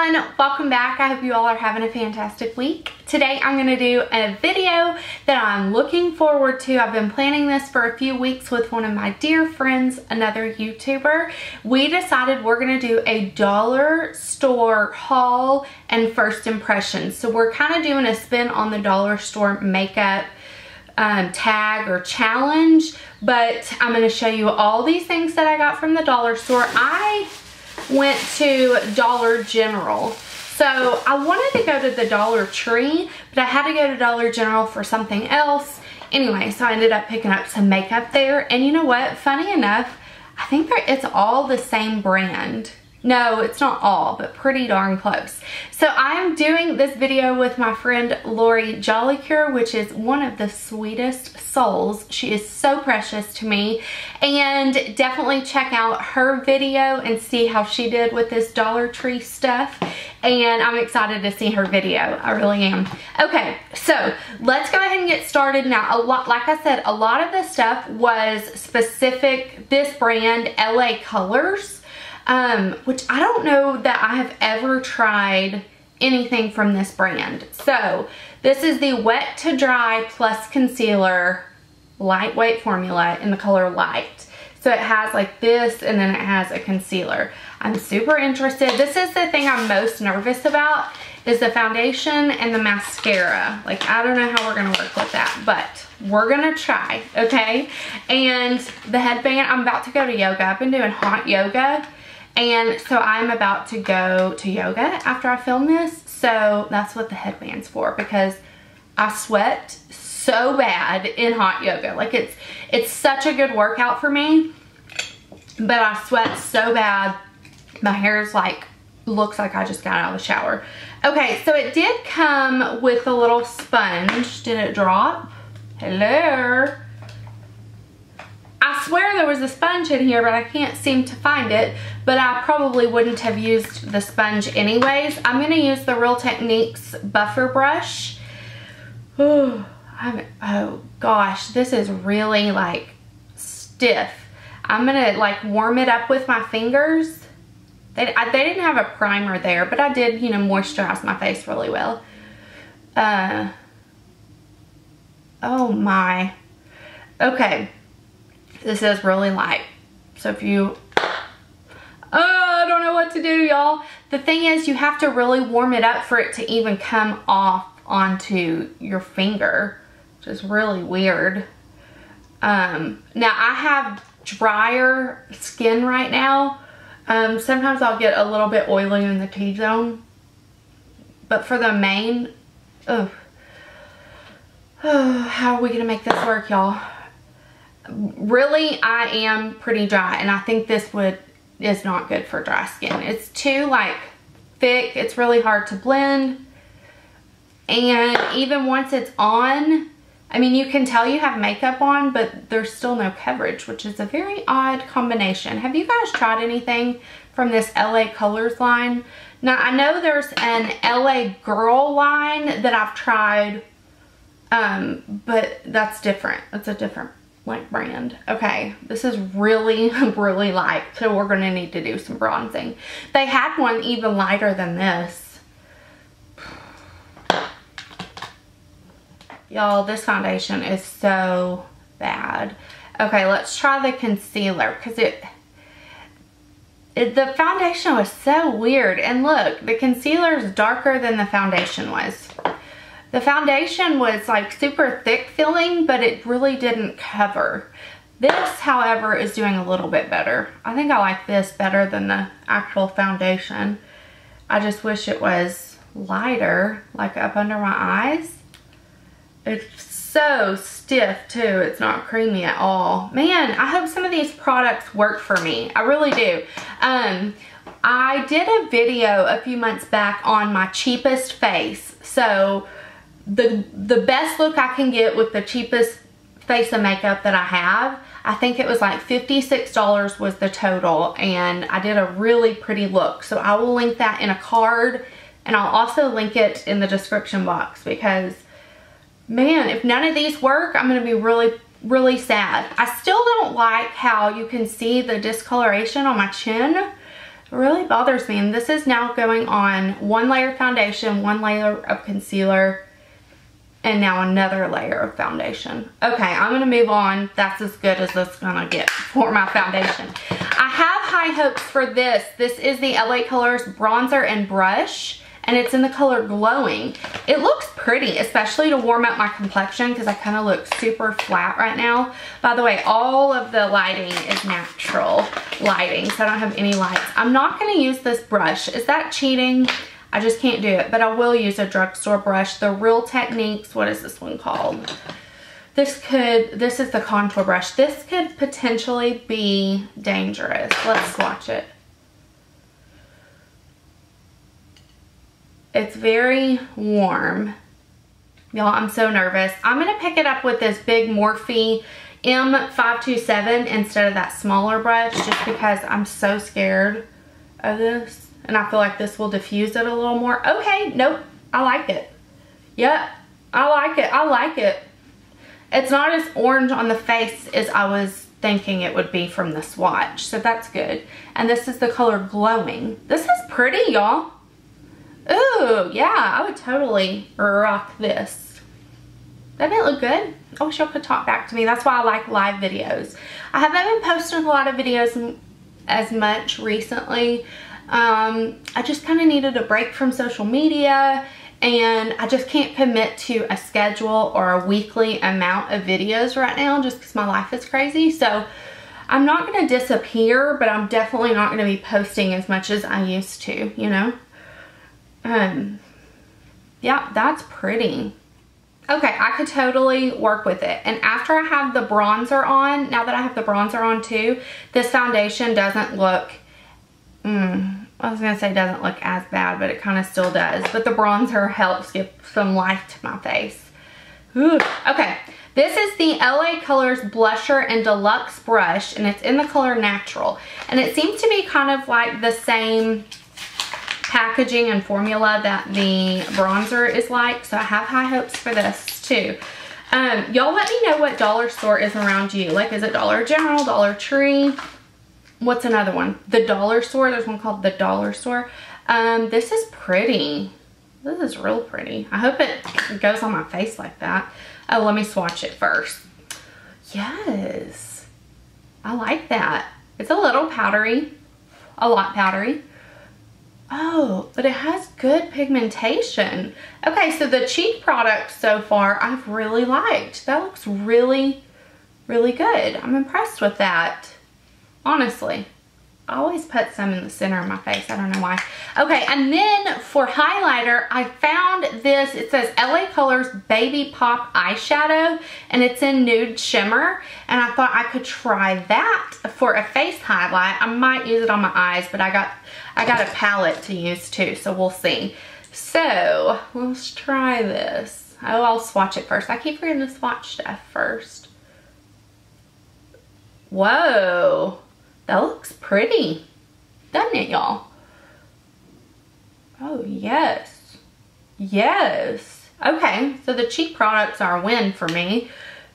everyone, welcome back. I hope you all are having a fantastic week. Today I'm going to do a video that I'm looking forward to. I've been planning this for a few weeks with one of my dear friends, another YouTuber. We decided we're going to do a dollar store haul and first impressions. So we're kind of doing a spin on the dollar store makeup tag or challenge, but I'm going to show you all these things that I got from the dollar store. I went to Dollar General. So I wanted to go to the Dollar Tree, but I had to go to Dollar General for something else. Anyway, so I ended up picking up some makeup there. And you know what? Funny enough, I think it's all the same brand. No, it's not all, but pretty darn close. So I'm doing this video with my friend Laurie Jolicoeur, which is one of the sweetest souls. She is so precious to me. And definitely check out her video and see how she did with this Dollar Tree stuff. And I'm excited to see her video. I really am. Okay, so let's go ahead and get started now. Like I said, a lot of this stuff was specific, this brand, LA Colors. Which I don't know that I have ever tried anything from this brand. So this is the Wet to Dry Plus Concealer lightweight formula in the color Light. So it has like this, and then it has a concealer. I'm super interested. This is the thing I'm most nervous about, is the foundation and the mascara. Like, I don't know how we're gonna work with that, but we're gonna try, okay? And the headband, I'm about to go to yoga. I've been doing hot yoga. And so I'm about to go to yoga after I film this. So that's what the headband's for, because I sweat so bad in hot yoga. Like it's such a good workout for me, but I sweat so bad. My hair's like, looks like I just got out of the shower. Okay, so it did come with a little sponge. Did it drop? Hello? I swear there was a sponge in here, but I can't seem to find it. But I probably wouldn't have used the sponge anyways. I'm going to use the Real Techniques buffer brush. Oh gosh, this is really like stiff. I'm going to like warm it up with my fingers. They didn't have a primer there, but I did, you know, moisturize my face really well. Oh my. Okay. This is really light. So if you, I don't know what to do, y'all. The thing is, you have to really warm it up for it to even come off onto your finger, which is really weird. Now I have drier skin right now. Sometimes I'll get a little bit oily in the T-zone, but for the main, how are we gonna make this work, y'all? Really, I am pretty dry, and I think this is not good for dry skin. It's too like thick. It's really hard to blend, and even once it's on, I mean, you can tell you have makeup on, but there's still no coverage, which is a very odd combination. Have you guys tried anything from this LA Colors line? Now, I know there's an LA Girl line that I've tried, but that's different. It's a different like brand. Okay, this is really really light, so we're gonna need to do some bronzing. They had one even lighter than this. Y'all, this foundation is so bad. Okay, let's try the concealer, because the foundation was so weird. And look, the concealer is darker than the foundation was. The foundation was like super thick feeling, but it really didn't cover. This, however, is doing a little bit better. I think I like this better than the actual foundation. I just wish it was lighter, like up under my eyes. It's so stiff too. It's not creamy at all. Man, I hope some of these products work for me. I really do. I did a video a few months back on my cheapest face. So the best look I can get with the cheapest face of makeup that I have, I think it was like $56 was the total, and I did a really pretty look. So I will link that in a card, and I'll also link it in the description box, because man, if none of these work, I'm gonna be really sad. I still don't like how you can see the discoloration on my chin. It really bothers me. And this is now going on 1 layer of foundation, 1 layer of concealer, and now another layer of foundation. Okay, I'm gonna move on. That's as good as it's gonna get for my foundation. I have high hopes for this. This is the LA Colors Bronzer and Brush, and it's in the color Glowing. It looks pretty, especially to warm up my complexion because I kind of look super flat right now. By the way, all of the lighting is natural lighting, so I don't have any lights. I'm not gonna use this brush. Is that cheating? I just can't do it, but I will use a drugstore brush. The Real Techniques, what is this one called? This is the contour brush. This could potentially be dangerous. Let's swatch it. It's very warm. Y'all, I'm so nervous. I'm gonna pick it up with this big Morphe M527 instead of that smaller brush, just because I'm so scared of this. And I feel like this will diffuse it a little more. Okay, nope, I like it. Yep, I like it, I like it. It's not as orange on the face as I was thinking it would be from the swatch, so that's good. And this is the color Glowing. This is pretty, y'all. Ooh, yeah, I would totally rock this. Doesn't it look good? I wish y'all could talk back to me. That's why I like live videos. I haven't been posting a lot of videos as much recently. I just kind of needed a break from social media, and I just can't commit to a schedule or a weekly amount of videos right now just because my life is crazy. So I'm not going to disappear, but I'm definitely not going to be posting as much as I used to, you know? Yeah, that's pretty. Okay, I could totally work with it. And after I have the bronzer on, now that I have the bronzer on too, this foundation doesn't look, I was gonna say doesn't look as bad, but it kind of still does. But the bronzer helps give some life to my face. Ooh. Okay, this is the LA Colors Blusher and Deluxe Brush, and it's in the color Natural. And it seems to be kind of like the same packaging and formula that the bronzer is like, so I have high hopes for this too. Y'all let me know what dollar store is around you. Like, is it Dollar General, Dollar Tree? What's another one? The Dollar Store. There's one called the Dollar Store. This is pretty. This is real pretty. I hope it goes on my face like that. Oh, let me swatch it first. Yes, I like that. It's a little powdery, a lot powdery. Oh, but it has good pigmentation. Okay, so the cheek products so far I've really liked. That looks really, really good. I'm impressed with that, honestly. I always put some in the center of my face. I don't know why. Okay, and then for highlighter, I found this. It says LA Colors Baby Pop Eyeshadow, and it's in Nude Shimmer. And I thought I could try that for a face highlight. I might use it on my eyes, but I got a palette to use too, so we'll see. So let's try this. Oh, I'll swatch it first. I keep forgetting to swatch stuff first. Whoa. That looks pretty, doesn't it, y'all? Oh, yes. Yes. Okay, so the cheek products are a win for me.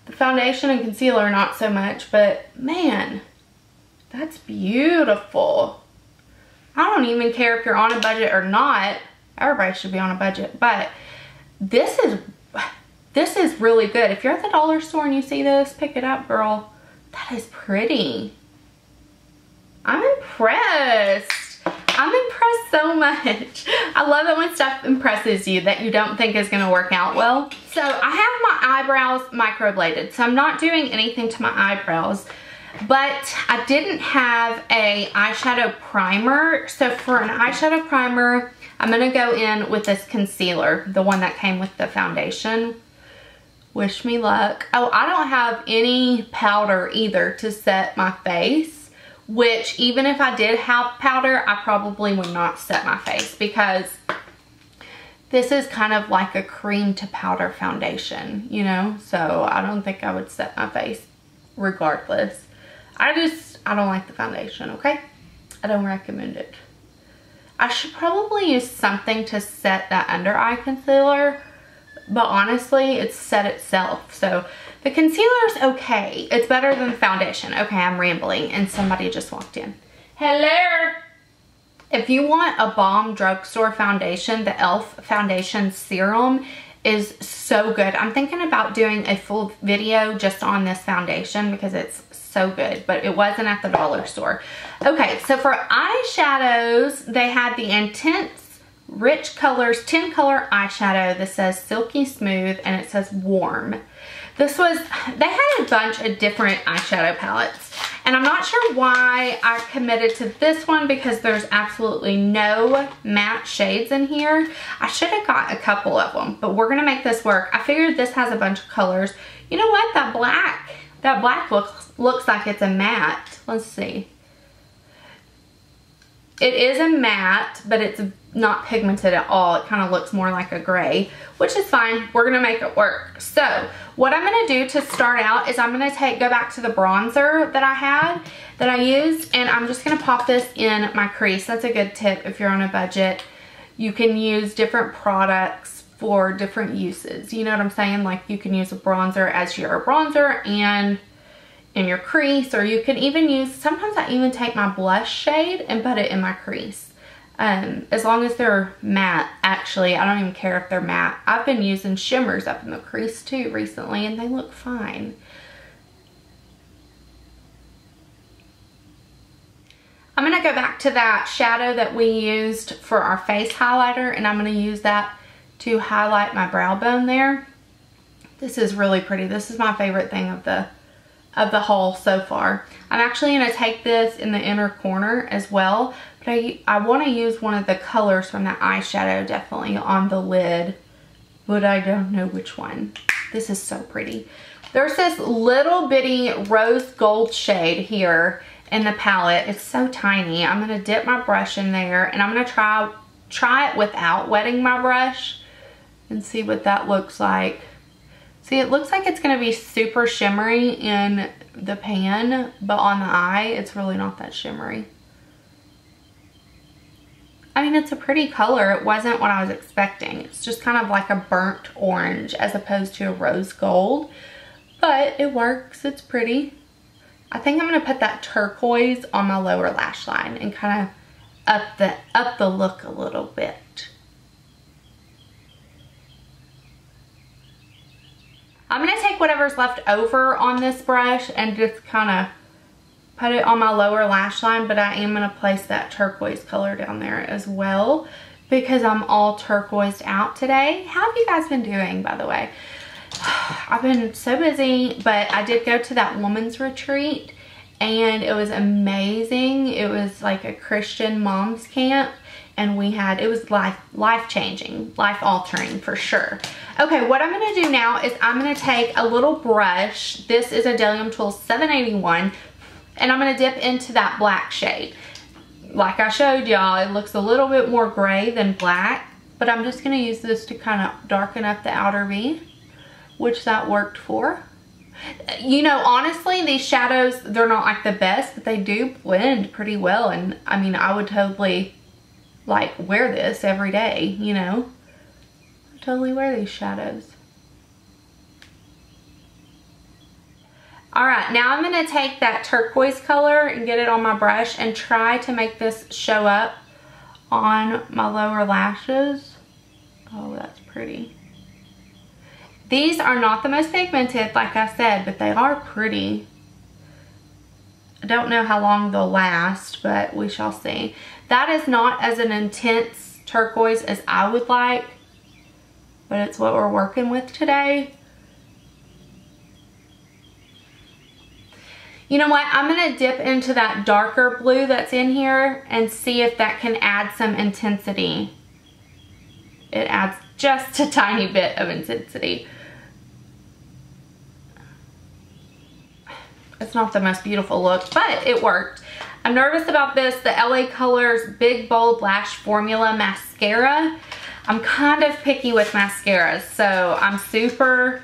The foundation and concealer, not so much, but man, that's beautiful. I don't even care if you're on a budget or not. Everybody should be on a budget, but this is really good. If you're at the dollar store and you see this, pick it up, girl. That is pretty. I'm impressed. I'm impressed so much. I love it when stuff impresses you that you don't think is gonna work out well. So I have my eyebrows microbladed, so I'm not doing anything to my eyebrows, but I didn't have a eyeshadow primer. So for an eyeshadow primer, I'm gonna go in with this concealer, the one that came with the foundation. Wish me luck. Oh, I don't have any powder either to set my face. Which, even if I did have powder, I probably would not set my face because this is kind of like a cream to powder foundation, you know? So I don't think I would set my face regardless. I don't like the foundation, okay? I don't recommend it. I should probably use something to set that under eye concealer, but honestly, it's set itself. So the concealer's okay. It's better than the foundation. Okay, I'm rambling and somebody just walked in. Hello. If you want a bomb drugstore foundation, the e.l.f. foundation serum is so good. I'm thinking about doing a full video just on this foundation because it's so good, but it wasn't at the dollar store. Okay, so for eyeshadows, they had the Intense Rich Colors 10 color eyeshadow. This says Silky Smooth and it says Warm. This was, they had a bunch of different eyeshadow palettes. And I'm not sure why I committed to this one because there's absolutely no matte shades in here. I should have got a couple of them, but we're gonna make this work. I figured this has a bunch of colors. You know what, that black looks like it's a matte. Let's see. It is a matte, but it's not pigmented at all. It kind of looks more like a gray, which is fine. We're gonna make it work. So what I'm gonna do to start out is I'm gonna go back to the bronzer that I used, and I'm just gonna pop this in my crease. That's a good tip if you're on a budget. You can use different products for different uses. You know what I'm saying? Like you can use a bronzer as your bronzer and in your crease, or you can even use, sometimes I even take my blush shade and put it in my crease. As long as they're matte, actually, I don't even care if they're matte. I've been using shimmers up in the crease too recently and they look fine. I'm gonna go back to that shadow that we used for our face highlighter, and I'm gonna use that to highlight my brow bone there. This is really pretty. This is my favorite thing of the haul so far. I'm actually gonna take this in the inner corner as well, but I wanna use one of the colors from that eyeshadow definitely on the lid, but I don't know which one. This is so pretty. There's this little bitty rose gold shade here in the palette. It's so tiny. I'm gonna dip my brush in there and I'm gonna try it without wetting my brush and see what that looks like. See, it looks like it's gonna be super shimmery in the pan, but on the eye, it's really not that shimmery. I mean, it's a pretty color. It wasn't what I was expecting. It's just kind of like a burnt orange as opposed to a rose gold, but it works. It's pretty. I think I'm gonna put that turquoise on my lower lash line and kind of up the look a little bit. I'm gonna take whatever's left over on this brush and just kind of put it on my lower lash line, but I am gonna place that turquoise color down there as well because I'm all turquoised out today. How have you guys been doing, by the way? I've been so busy, but I did go to that woman's retreat and it was amazing. It was like a Christian mom's camp, and it was life-changing, life-altering for sure. Okay, what I'm gonna do now is I'm gonna take a little brush. This is a Delium Tools 781, and I'm gonna dip into that black shade. Like I showed y'all, it looks a little bit more gray than black, but I'm just gonna use this to kind of darken up the outer V, which that worked for. You know, honestly, these shadows, they're not like the best, but they do blend pretty well, and I mean, I would totally like wear this every day, you know. I totally wear these shadows. All right, now I'm gonna take that turquoise color and get it on my brush and try to make this show up on my lower lashes. Oh, that's pretty. These are not the most pigmented, like I said, but they are pretty. I don't know how long they'll last, but we shall see. That is not as an intense turquoise as I would like, but it's what we're working with today. You know what? I'm gonna dip into that darker blue that's in here and see if that can add some intensity. It adds just a tiny bit of intensity. It's not the most beautiful look, but it worked. I'm nervous about this, the LA Colors Big Bold Lash Formula Mascara. I'm kind of picky with mascaras, so I'm super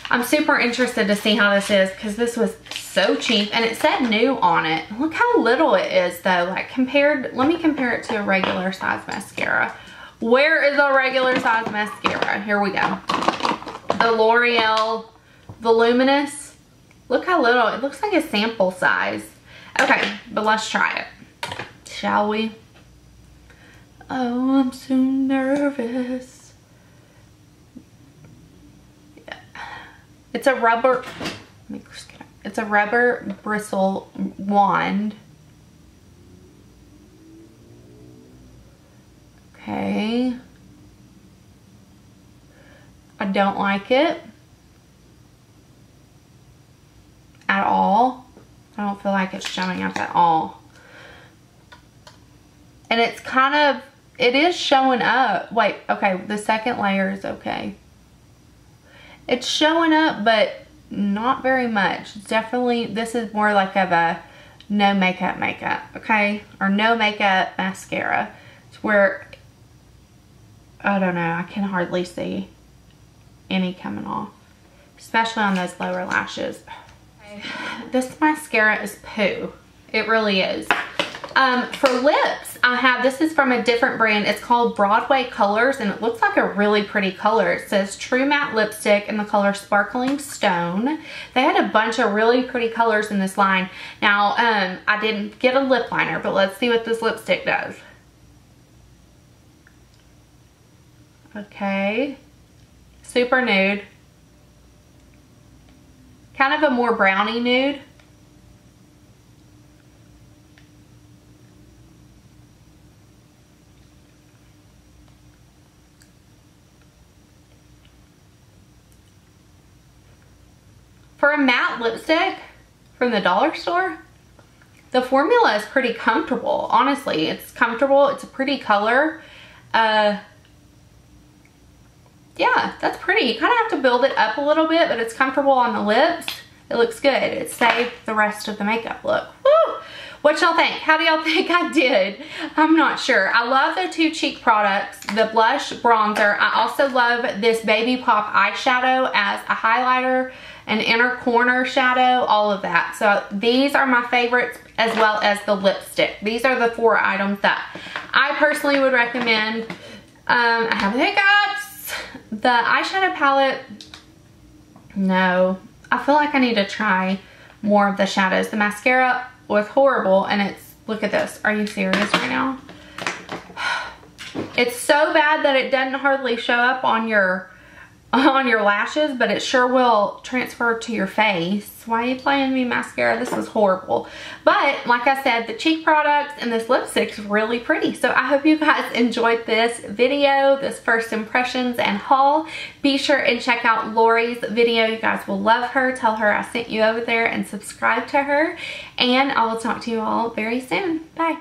interested to see how this is because this was so cheap and it said new on it. Look how little it is though, like let me compare it to a regular size mascara. Where is a regular size mascara? Here we go. The L'Oreal Voluminous. Look how little, it looks like a sample size. Okay, but let's try it, shall we? Oh, I'm so nervous. Yeah. It's a rubber, it's a rubber bristle wand. Okay. I don't like it at all. I don't feel like it's showing up at all. And it's kind of, it is showing up. Wait, okay, the second layer is okay. It's showing up, but not very much. It's definitely, this is more like of a no makeup, okay? Or no makeup mascara. It's where, I don't know, I can hardly see any coming off. Especially on those lower lashes. Okay. This mascara is poo. It really is. For lips, I have, this is from a different brand. It's called Broadway Colors, and it looks like a really pretty color. It says True Matte Lipstick in the color Sparkling Stone. They had a bunch of really pretty colors in this line. Now, I didn't get a lip liner, but let's see what this lipstick does. Okay. Super nude. Kind of a more brownie nude. For a matte lipstick from the dollar store, the formula is pretty comfortable. Honestly, it's comfortable. It's a pretty color. Yeah, that's pretty. You kind of have to build it up a little bit, but it's comfortable on the lips. It looks good. It saved the rest of the makeup look. Woo! What y'all think? How do y'all think I did? I'm not sure. I love the two cheek products, the blush bronzer. I also love this Baby Pop eyeshadow as a highlighter, an inner corner shadow, all of that. So these are my favorites, as well as the lipstick. These are the 4 items that I personally would recommend. I have hiccups. The eyeshadow palette, no. I feel like I need to try more of the shadows. The mascara was horrible, and it's, look at this. Are you serious right now? It's so bad that it doesn't hardly show up on your lashes, but it sure will transfer to your face. Why are you playing me, mascara? This was horrible. But like I said, the cheek products and this lipstick's really pretty. So I hope you guys enjoyed this video, this first impressions and haul. Be sure and check out Laurie's video. You guys will love her. Tell her I sent you over there and subscribe to her. And I will talk to you all very soon. Bye.